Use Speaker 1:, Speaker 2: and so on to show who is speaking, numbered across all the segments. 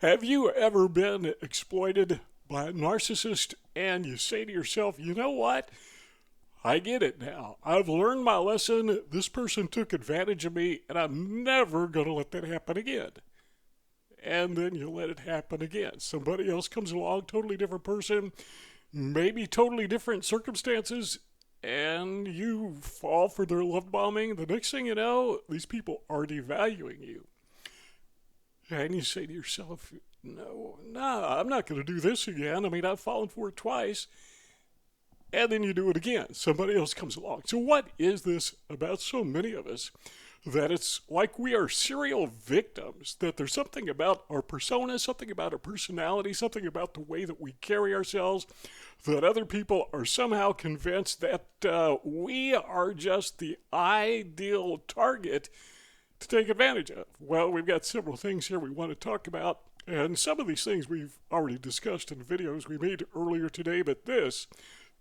Speaker 1: Have you ever been exploited by a narcissist and you say to yourself, you know what? I get it now. I've learned my lesson. This person took advantage of me and I'm never going to let that happen again. And then you let it happen again. Somebody else comes along, totally different person, maybe totally different circumstances, and you fall for their love bombing. The next thing you know, these people are devaluing you. And you say to yourself, no, I'm not going to do this again. I mean, I've fallen for it twice. And then you do it again. Somebody else comes along. So what is this about so many of us that it's like we are serial victims, that there's something about our persona, something about our personality, something about the way that we carry ourselves, that other people are somehow convinced that we are just the ideal target to take advantage of? Well, we've got several things here we want to talk about, and some of these things we've already discussed in videos we made earlier today, but this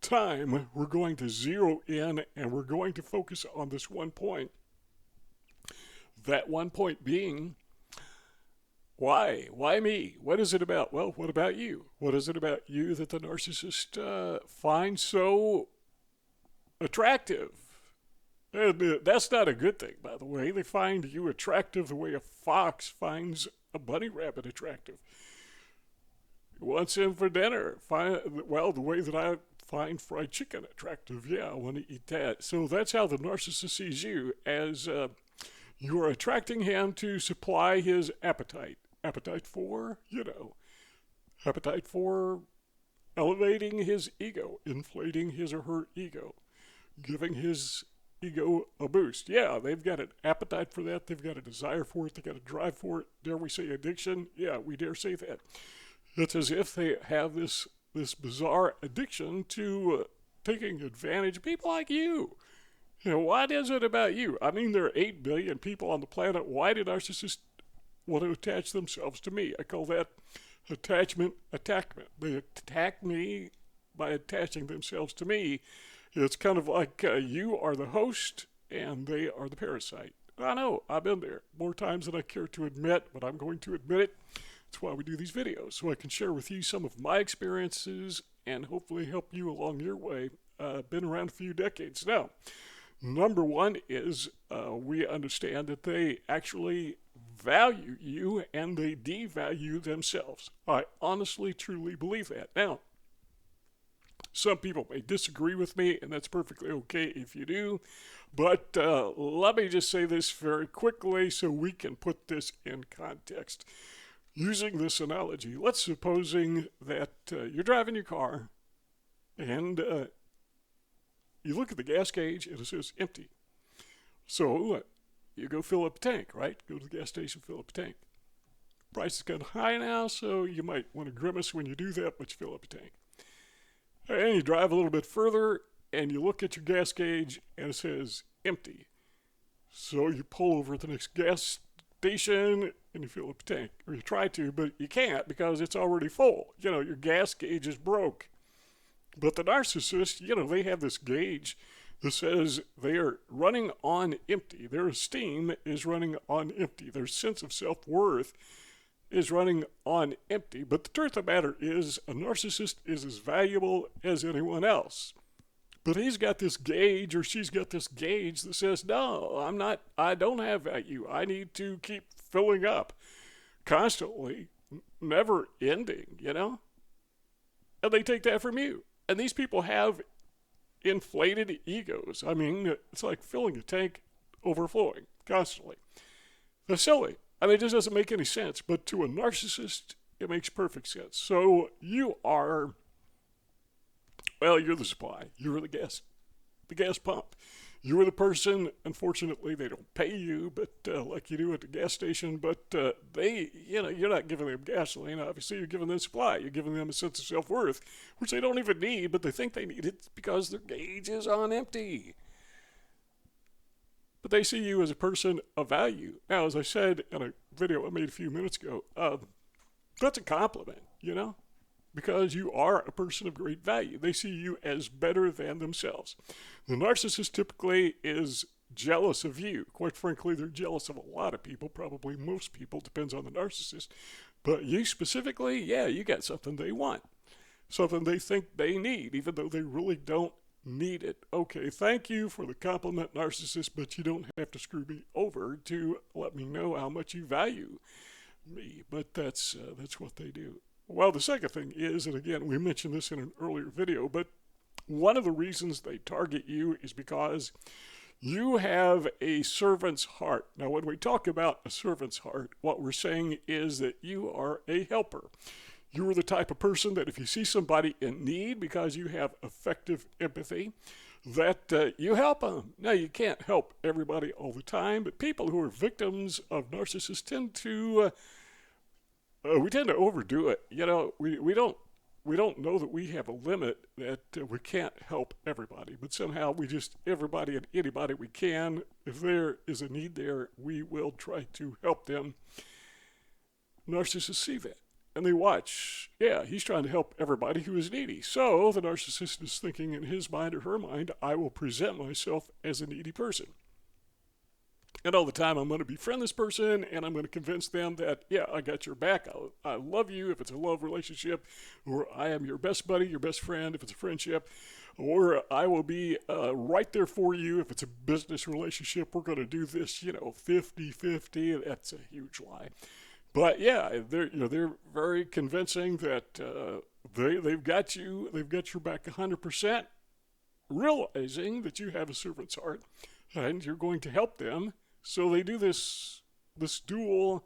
Speaker 1: time we're going to zero in and we're going to focus on this one point. That one point being, why? Why me? What is it about? Well, what about you? What is it about you that the narcissist finds so attractive? And that's not a good thing, by the way. They find you attractive the way a fox finds a bunny rabbit attractive. Wants him for dinner. Well, the way that I find fried chicken attractive. Yeah, I want to eat that. So that's how the narcissist sees you, as you are attracting him to supply his appetite. Appetite for, appetite for elevating his ego, inflating his or her ego, giving his ego a boost. Yeah, they've got an appetite for that. They've got a desire for it. They've got a drive for it. Dare we say addiction? Yeah, we dare say that. It's as if they have this bizarre addiction to taking advantage of people like you. What is it about you? I mean, there are 8 billion people on the planet. Why do narcissists want to attach themselves to me? I call that attachment attackment. They attack me by attaching themselves to me. It's kind of like you are the host and they are the parasite. I know, I've been there more times than I care to admit, but I'm going to admit it. That's why we do these videos, so I can share with you some of my experiences and hopefully help you along your way. Been around a few decades now. Number one is we understand that they actually value you and they devalue themselves. I honestly, truly believe that. Now, some people may disagree with me, and that's perfectly okay if you do. But let me just say this very quickly so we can put this in context. Using this analogy, let's supposing that you're driving your car and you look at the gas gauge and it says empty. So you go fill up a tank, right? Go to the gas station, fill up a tank. Price is kind of high now, so you might want to grimace when you do that, but you fill up a tank. And you drive a little bit further and you look at your gas gauge and it says empty. So you pull over at the next gas station and you fill up a tank, or you try to, but you can't because it's already full. Your gas gauge is broke. But the narcissist, they have this gauge that says they are running on empty. Their esteem is running on empty. Their sense of self-worth is running on empty. But the truth of the matter is, a narcissist is as valuable as anyone else. But he's got this gauge, or she's got this gauge that says, no, I don't have value. I need to keep filling up constantly, never ending, And they take that from you. And these people have inflated egos. I mean, it's like filling a tank overflowing constantly. That's silly. I mean, it just doesn't make any sense. But to a narcissist, it makes perfect sense. So you're the supply. You're the gas pump. You're the person. Unfortunately, they don't pay you, but like you do at the gas station. But you're not giving them gasoline. Obviously, you're giving them supply. You're giving them a sense of self-worth, which they don't even need, but they think they need it because their gauge is on empty. But they see you as a person of value. Now, as I said in a video I made a few minutes ago, that's a compliment, because you are a person of great value. They see you as better than themselves. The narcissist typically is jealous of you. Quite frankly, they're jealous of a lot of people, probably most people, depends on the narcissist. But you specifically, yeah, you got something they want, something they think they need, even though they really don't need it. Okay, thank you for the compliment, narcissist, but you don't have to screw me over to let me know how much you value me. But that's what they do. Well, the second thing is, and again, we mentioned this in an earlier video, but one of the reasons they target you is because you have a servant's heart. Now, when we talk about a servant's heart, what we're saying is that you are a helper. You are the type of person that if you see somebody in need because you have effective empathy, that you help them. Now, you can't help everybody all the time, but people who are victims of narcissists tend to we tend to overdo it. You know, we don't know that we have a limit, that we can't help everybody, but somehow we just, everybody and anybody we can, if there is a need there, we will try to help them. Narcissists see that and they watch. Yeah, he's trying to help everybody who is needy. So the narcissist is thinking in his mind or her mind, I will present myself as a needy person. And all the time, I'm going to befriend this person, and I'm going to convince them that, yeah, I got your back. I love you if it's a love relationship, or I am your best buddy, your best friend if it's a friendship, or I will be right there for you if it's a business relationship. We're going to do this, 50-50. That's a huge lie. But yeah, they're very convincing that they've got you. They've got your back 100%, realizing that you have a servant's heart, and you're going to help them. So they do this dual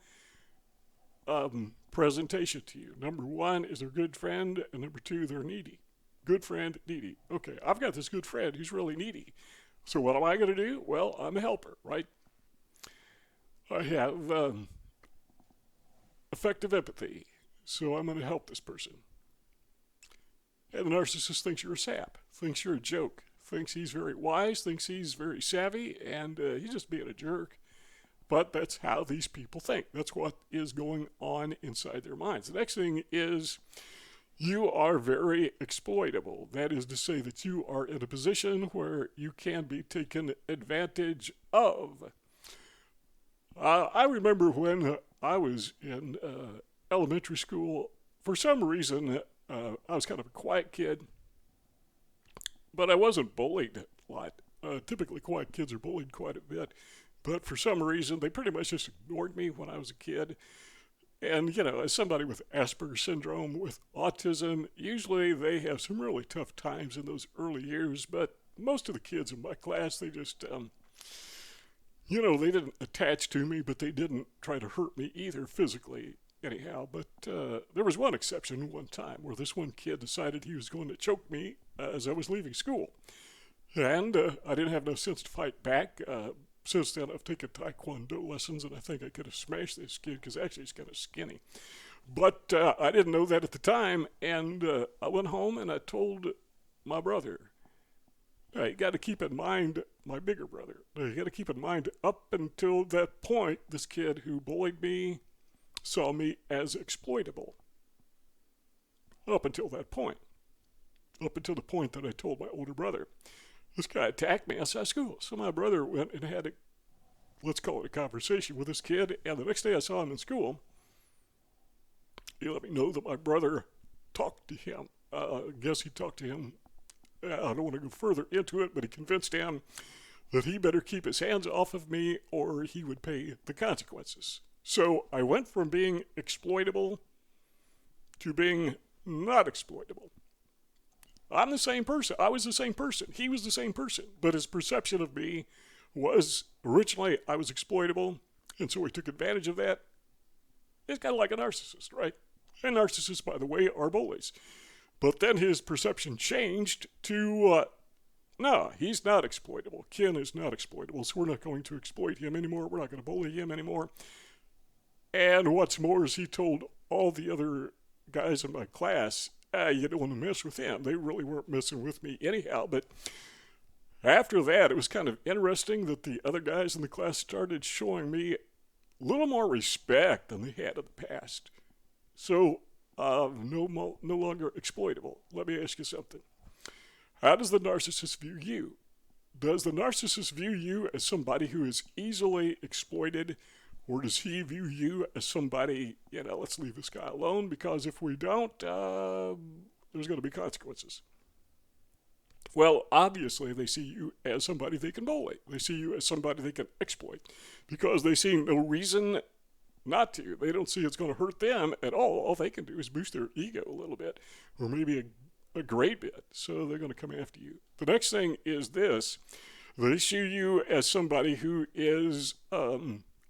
Speaker 1: presentation to you. Number one is their good friend, and number two, they're needy. Good friend, needy. Okay, I've got this good friend who's really needy. So what am I going to do? Well, I'm a helper, right? I have effective empathy, so I'm going to help this person. And the narcissist thinks you're a sap, thinks you're a joke, thinks he's very wise, thinks he's very savvy, and he's just being a jerk. But that's how these people think. That's what is going on inside their minds. The next thing is you are very exploitable. That is to say that you are in a position where you can be taken advantage of. I remember when I was in elementary school, for some reason, I was kind of a quiet kid. But I wasn't bullied a lot. Typically, quiet kids are bullied quite a bit. But for some reason, they pretty much just ignored me when I was a kid. And, as somebody with Asperger's syndrome, with autism, usually they have some really tough times in those early years. But most of the kids in my class, they just, they didn't attach to me, but they didn't try to hurt me either physically. Anyhow, but there was one exception one time where this one kid decided he was going to choke me as I was leaving school. And I didn't have no sense to fight back. Since then, I've taken Taekwondo lessons, and I think I could have smashed this kid because actually he's kind of skinny. But I didn't know that at the time, and I went home and I told my brother, you got to keep in mind, my bigger brother, you got to keep in mind up until that point, this kid who bullied me saw me as exploitable. Up until that point. Up until the point that I told my older brother. This guy attacked me outside school. So my brother went and had let's call it a conversation with this kid. And the next day I saw him in school. He let me know that my brother talked to him. I guess he talked to him. I don't want to go further into it, but he convinced him that he better keep his hands off of me or he would pay the consequences. So I went from being exploitable to being not exploitable. I'm the same person. I was the same person. He was the same person. But his perception of me was originally I was exploitable, and so he took advantage of that. It's kind of like a narcissist, right? And narcissists, by the way, are bullies. But then his perception changed to, no, he's not exploitable. Ken is not exploitable, so we're not going to exploit him anymore. We're not going to bully him anymore. And what's more is he told all the other guys in my class, you don't want to mess with them. They really weren't messing with me anyhow. But after that, it was kind of interesting that the other guys in the class started showing me a little more respect than they had in the past. So, no longer exploitable. Let me ask you something. How does the narcissist view you? Does the narcissist view you as somebody who is easily exploited, Or does he view you as somebody, let's leave this guy alone because if we don't, there's going to be consequences? Well, obviously, they see you as somebody they can bully. They see you as somebody they can exploit because they see no reason not to. They don't see it's going to hurt them at all. All they can do is boost their ego a little bit or maybe a great bit. So they're going to come after you. The next thing is this. They see you as somebody who is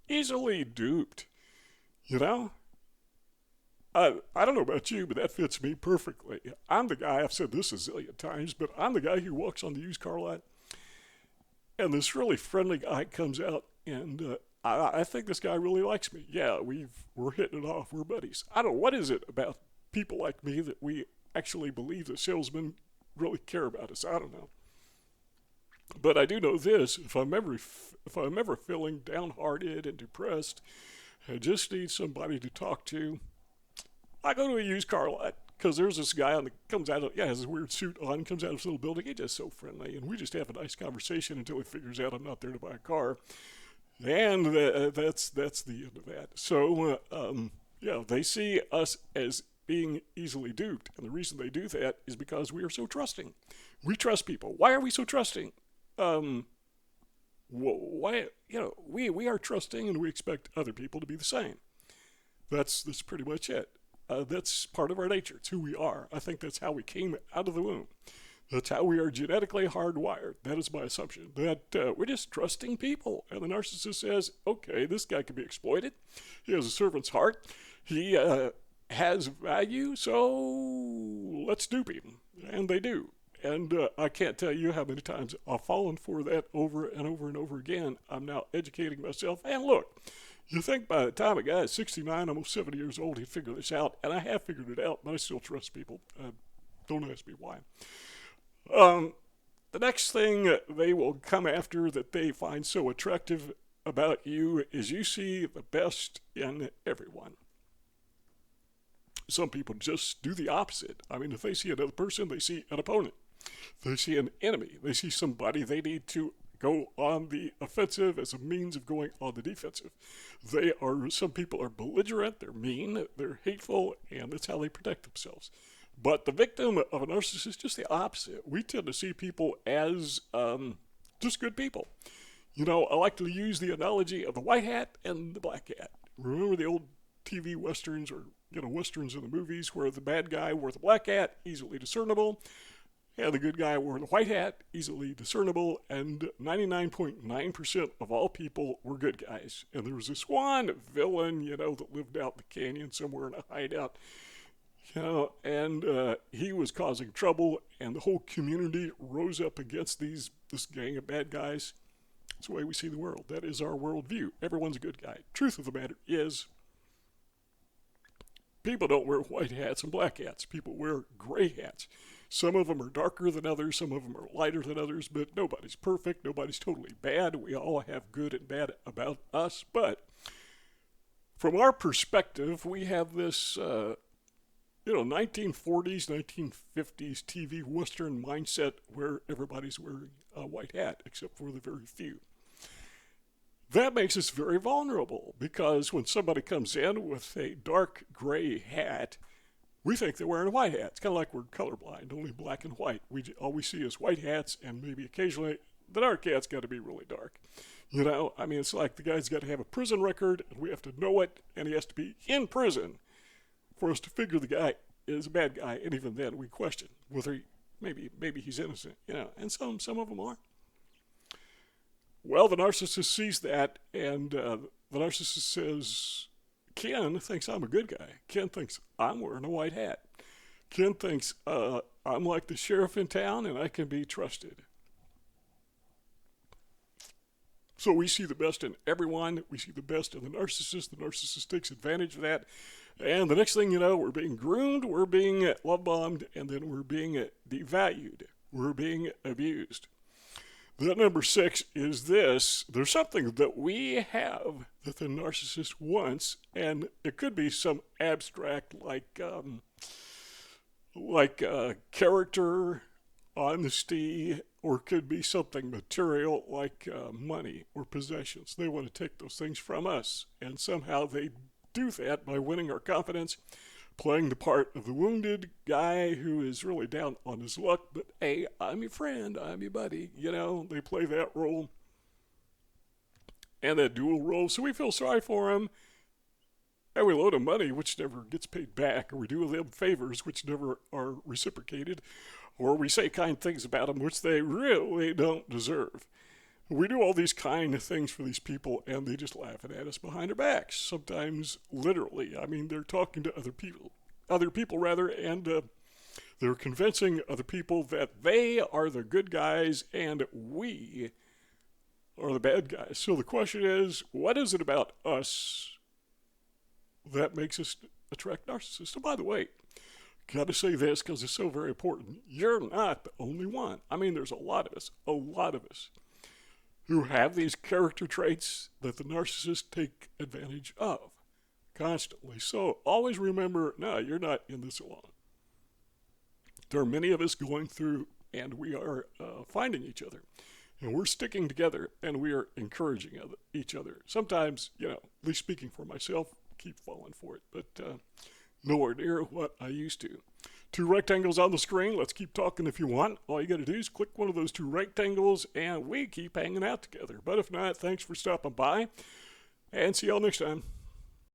Speaker 1: easily duped. I don't know about you, but that fits me perfectly. I'm the guy, I've said this a zillion times, but I'm the guy who walks on the used car lot, and this really friendly guy comes out, and I think this guy really likes me. Yeah, we're hitting it off. We're buddies. I don't know, what is it about people like me that we actually believe that salesmen really care about us? I don't know. But I do know this, if I'm ever feeling downhearted and depressed, I just need somebody to talk to, I go to a used car lot because there's this guy comes out, has this weird suit on, comes out of this little building. He's just so friendly, and we just have a nice conversation until he figures out I'm not there to buy a car, and that's the end of that. So they see us as being easily duped, and the reason they do that is because we are so trusting. We trust people. Why are we so trusting? Why? We are trusting, and we expect other people to be the same. That's pretty much it. That's part of our nature. It's who we are. I think that's how we came out of the womb. That's how we are genetically hardwired. That is my assumption. That we're just trusting people. And the narcissist says, okay, this guy can be exploited. He has a servant's heart. He has value, so let's dupe him. And they do. And I can't tell you how many times I've fallen for that over and over and over again. I'm now educating myself. And look, you think by the time a guy is 69, almost 70 years old, he'd figure this out. And I have figured it out, but I still trust people. Don't ask me why. The next thing they will come after that they find so attractive about you is you see the best in everyone. Some people just do the opposite. I mean, if they see another person, they see an opponent. They see an enemy. They see somebody they need to go on the offensive as a means of going on the defensive. Some people are belligerent, they're mean, they're hateful, and that's how they protect themselves. But the victim of a narcissist is just the opposite. We tend to see people as just good people. I like to use the analogy of the white hat and the black hat. Remember the old TV westerns or westerns in the movies where the bad guy wore the black hat, easily discernible, and the good guy wore the white hat, easily discernible, and 99.9% of all people were good guys. And there was this one villain, that lived out in the canyon somewhere in a hideout, and he was causing trouble, and the whole community rose up against this gang of bad guys. That's the way we see the world. That is our worldview. Everyone's a good guy. Truth of the matter is, people don't wear white hats and black hats. People wear gray hats. Some of them are darker than others. Some of them are lighter than others. But nobody's perfect. Nobody's totally bad. We all have good and bad about us. But from our perspective, we have this, 1940s, 1950s TV Western mindset where everybody's wearing a white hat, except for the very few. That makes us very vulnerable because when somebody comes in with a dark gray hat, we think they're wearing a white hat. It's kind of like we're colorblind, only black and white. All we see is white hats, and maybe occasionally the dark hat's got to be really dark. It's like the guy's got to have a prison record, and we have to know it, and he has to be in prison for us to figure the guy is a bad guy, and even then we question whether maybe he's innocent, and some of them are. Well, the narcissist sees that, and the narcissist says, Ken thinks I'm a good guy. Ken thinks I'm wearing a white hat. Ken thinks I'm like the sheriff in town and I can be trusted. So we see the best in everyone. We see the best in the narcissist. The narcissist takes advantage of that. And the next thing you know, we're being groomed, we're being love-bombed, and then we're being devalued. We're being abused. That number 6 is this. There's something that we have that the narcissist wants, and it could be some abstract like character honesty, or could be something material like money or possessions. They want to take those things from us, and somehow they do that by winning our confidence, playing the part of the wounded guy who is really down on his luck, but hey, I'm your friend, I'm your buddy. You know, they play that role and that dual role, so we feel sorry for them. And we loan them money, which never gets paid back, or we do them favors, which never are reciprocated, or we say kind things about them, which they really don't deserve. We do all these kind things for these people, and they just laughing at us behind our backs. Sometimes, literally. I mean, they're talking to other people, and they're convincing other people that they are the good guys and we are the bad guys. So the question is, what is it about us that makes us attract narcissists? And by the way, got to say this because it's so very important. You're not the only one. I mean, there's a lot of us who have these character traits that the narcissists take advantage of constantly. So always remember, no, you're not in this alone. There are many of us going through, and we are finding each other. And we're sticking together, and we are encouraging each other. Sometimes, at least speaking for myself, keep falling for it, but nowhere near what I used to. 2 rectangles on the screen. Let's keep talking if you want. All you got to do is click one of those 2 rectangles, and we keep hanging out together. But if not, thanks for stopping by, and see y'all next time.